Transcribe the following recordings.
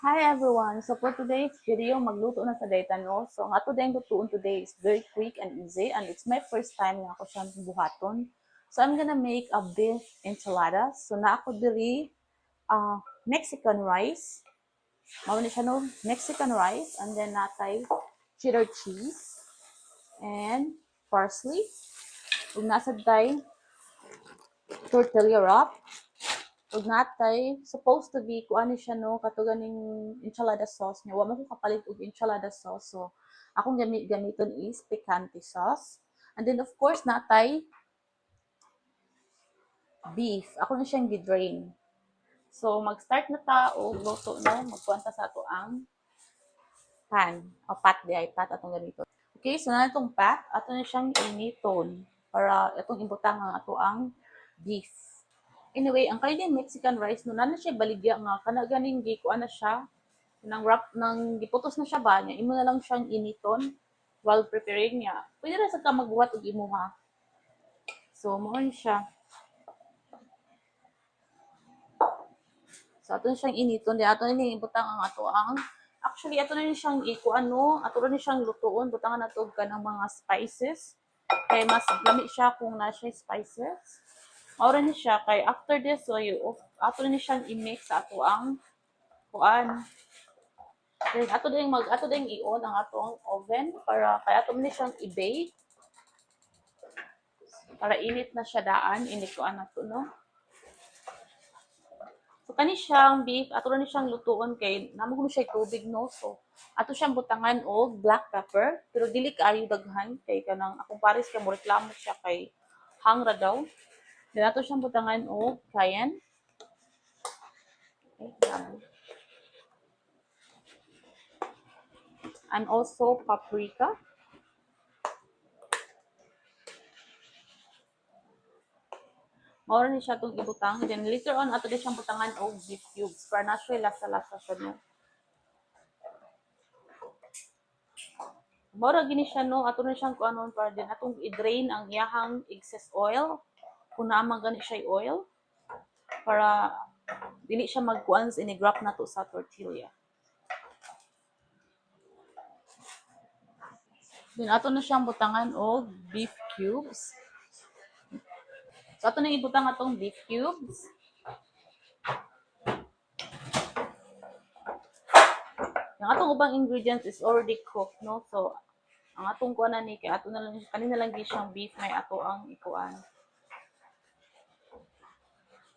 Hi everyone! So for today's video, magluto na sa daytan no. So ang ato dayang lutuon today is very quick and easy and it's my first time nga ako siyang buhaton. So I'm gonna make a beef enchilada. So na ako diri Mexican rice. Mao ni siya no, Mexican rice and then natay cheddar cheese and parsley. Ug nasa day tortilla wrap. Ug natay supposed to be kuan ni siya no kato ganing enchilada sauce niya. Wa man ko kapalit og enchilada sauce. So akong gamiton is picante sauce. And then of course natay beef. Ako na siyang gi-drain. So mag-start na ta og luto no, magkuan ta sa ato ang pan o pat di ay pat atong ganito. Okay, so na itong pat, ato na siyang initon para itong ibutang ang ato ang beef. Anyway, ang Canadian Mexican rice no na siya baligya nga kana ganing gikuan na siya nang wrap nang giputos na siya ba niya imo na lang siyang initon while preparing niya. Pwede ra sa ka magbuhat og imuha. So mo siya. So ato na siyang initon di ato ni ibutang ang ato ang actually ato na ni siyang ikuan no, ato na ni siyang lutuon butangan nato og kanang mga spices. Kay mas lami siya kung na siya spices. Maura ni siya kay after this so ato ni siyang i-mix sa ato ang kuan. Then ato ding i-on ang ato ang oven para kay ato ni siyang i-bake. Para init na siya daan, init ko anak to no. So kani siyang beef, ato ni siyang lutuon kay namo ko siya tubig no. So ato siyang butangan og black pepper pero dili kaayo daghan kay kanang akong pares kay mo reklamo siya kay hangra daw. Then ato siyang butangan og cayenne. Okay, and also paprika. Maura ni siya itong ibutang. Then later on, ato din siyang butangan og beef cubes para na siya lasa-lasa siya no. Maura gini siya no, ato na siyang kuanon para din atong i-drain ang iyahang excess oil. Kung naamang gani siya oil para dili siya magkuan ini-grap na to sa tortilla. Then ato na siyang butangan og beef cubes. So ato na ibutang atong beef cubes. Ang atong ubang ingredients is already cooked no. So ang atong kuan ni kay ato na lang kanina lang di siyang beef may ato ang ikuan.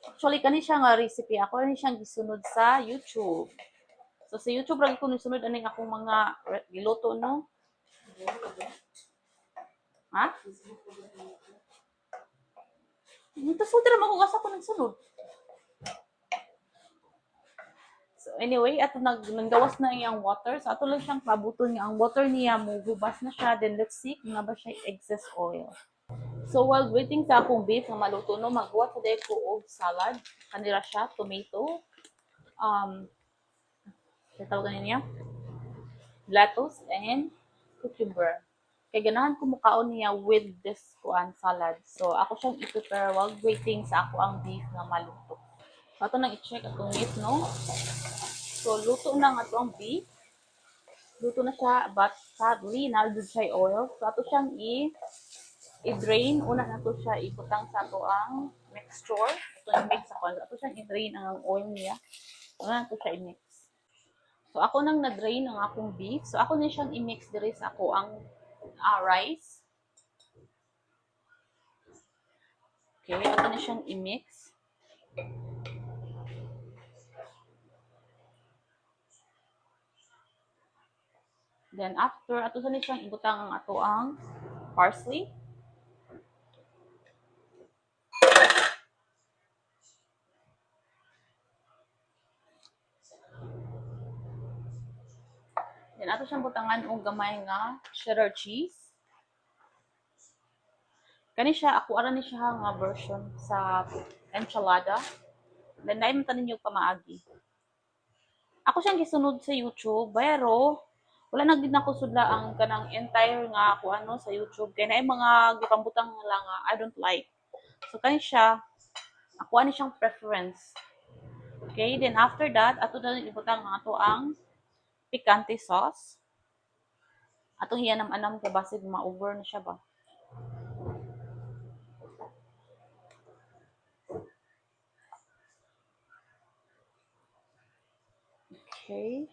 Actually kani siya nga recipe ako ni siyang gisunod sa YouTube. So sa YouTube ra ko nisunod aning akong mga giluto no. Ha? Ito sulti ra mo asa ko nagsunod. So anyway, ato nanggawas na iyang water. So ato lang siyang pabuton nga ang water niya mo hubas na siya. Then let's see kung nga ba siya excess oil. So while waiting sa akong beef nga maluto no, magwa sa ko og salad. Kanira siya, tomato, tawag niya, lettuce, and cucumber. Kay ganahan ko mukaon niya with this kuan salad. So ako siyang i-prepare while waiting sa ako ang beef nga maluto. So ato nang i-check atong meat no. So luto na nga atong beef. Luto na siya but sadly naldud siya oil. So ato siyang i-drain. Una na to siya ibutang sa ato ang mixture. Ito yung mix ako. Ato siyang i-drain ang oil niya. Una na to siya i-mix. So ako nang na-drain ang akong beef. So ako na siyang i-mix diri sa ako ang rice. Okay, ako na siyang i-mix. Then after, ato sa siyang ibutang ang ato ang parsley. Then ato siyang butangan og gamay nga cheddar cheese. Kani siya, ako ara ni siya nga version sa enchilada. Then dahil man ninyo pamaagi. Ako siyang gisunod sa YouTube, pero wala na gid nako sudla ang kanang entire nga ako ano sa YouTube kay naay mga gipambutang lang nga I don't like. So kani siya, ako ani siyang preference. Okay, then after that, ato na ibutang ato ang picante sauce. Atong hiyanam-anam kay basig ma-over na siya ba. Okay.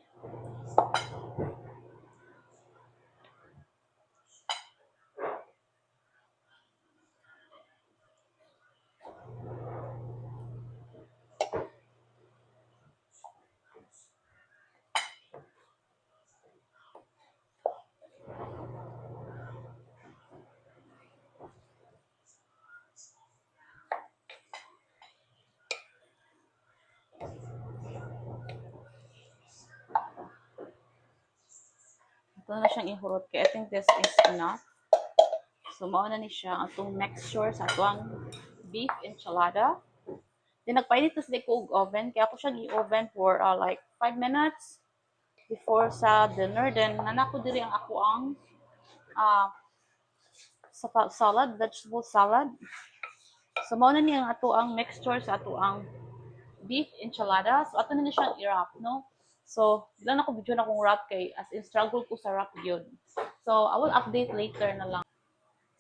Ito na siyang ihurot kay I think this is enough. So mao na ni siya atong mixture sa atong beef enchilada. Then nagpainit na sila ko og oven kaya ako siya gi-oven for like 5 minutes before sa dinner. Then nanako diri ang ako ang uh, salad, vegetable salad. So mao na ni ang ato ang mixture sa ato ang beef enchilada. So ato na ni siyang i-wrap, no? So, ilan ako video na kong wrap kay as in struggle ko sa wrap yun. So, I will update later na lang.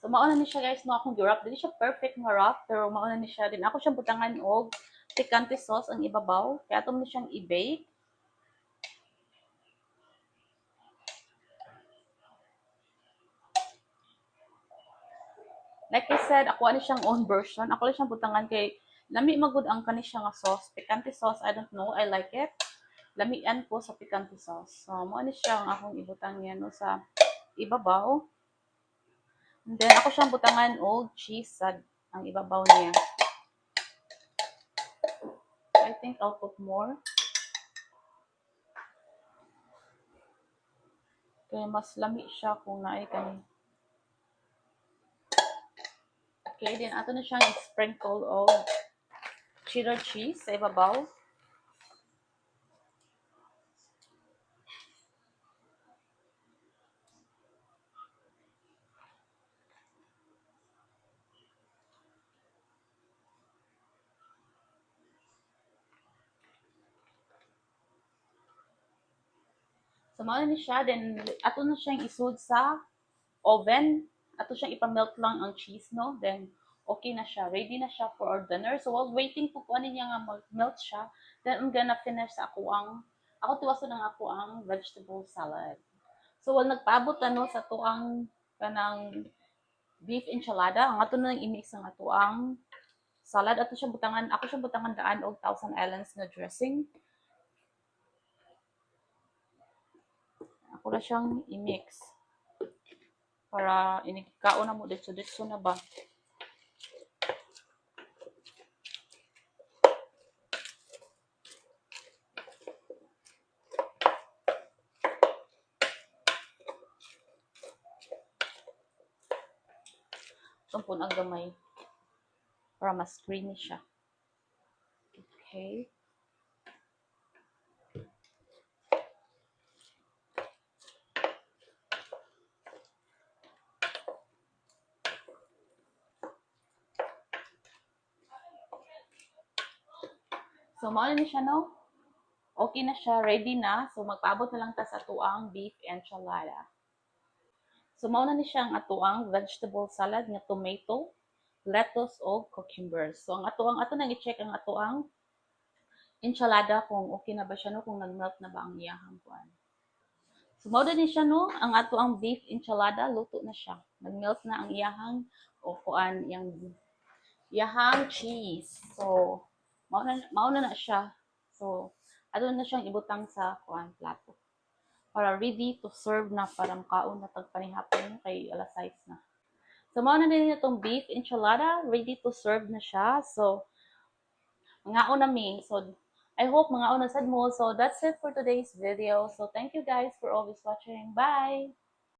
So, mauna ni siya guys, no akong gi-wrap. Dili siya perfect nga wrap, pero mauna ni siya. Din ako siyang butangan og picante sauce ang ibabaw. Kaya ato ni siyang i-bake. Like I said, ako ani siyang own version. Ako lang siyang butangan kay lami magud ang kani siya nga sauce. Picante sauce, I don't know, I like it. Lamian ko sa picante sauce. So, mo ani siya ang akong ibutang niya no sa ibabaw. And then ako siyang butangan og cheese sa ang ibabaw niya. I think I'll put more. Kaya mas lami siya kung naay kani. Okay, then ato na siyang sprinkle of cheddar cheese sa ibabaw. So, mao ni siya. Then, ato na siyang isud sa oven. Ato siyang ipamelt lang ang cheese, no? Then, okay na siya. Ready na siya for our dinner. So, while waiting po kung ano niya nga melt siya, then I'm gonna finish sa ako tuwaso ng ako ang vegetable salad. So, while nagpaabot ano sa tuang kanang beef enchilada, ang ato na i-mix ang ato ang salad. Ato siyang butangan, ako siyang butangan daan og Thousand Islands na dressing. Ako na siyang i-mix para inigkaon na mo ditso na ba. Tumpon ang gamay para mas creamy siya. Okay. So, mao na siya, no? Okay na siya, ready na. So, magpaabot na lang ta sa atuang beef enchilada. So, mao na ni siya ang atuang vegetable salad nga tomato, lettuce o cucumbers. So, ang ato nang i-check ang atuang enchilada kung okay na ba siya, no? Kung nag-melt na ba ang iyahang kuan. So, mao na ni siya, no? Ang atuang beef enchilada, luto na siya. Nag-melt na ang iyahang o kuan, iyahang cheese. So, mauna na siya. So, ano na siyang ibutang sa kuan plato. Para ready to serve na para makaon na tagpanihapon kay alas 6 na. So, mauna na din itong beef enchilada. Ready to serve na siya. So, mangaon na mi. So, I hope mangaon na sad mo. So, that's it for today's video. So, thank you guys for always watching. Bye!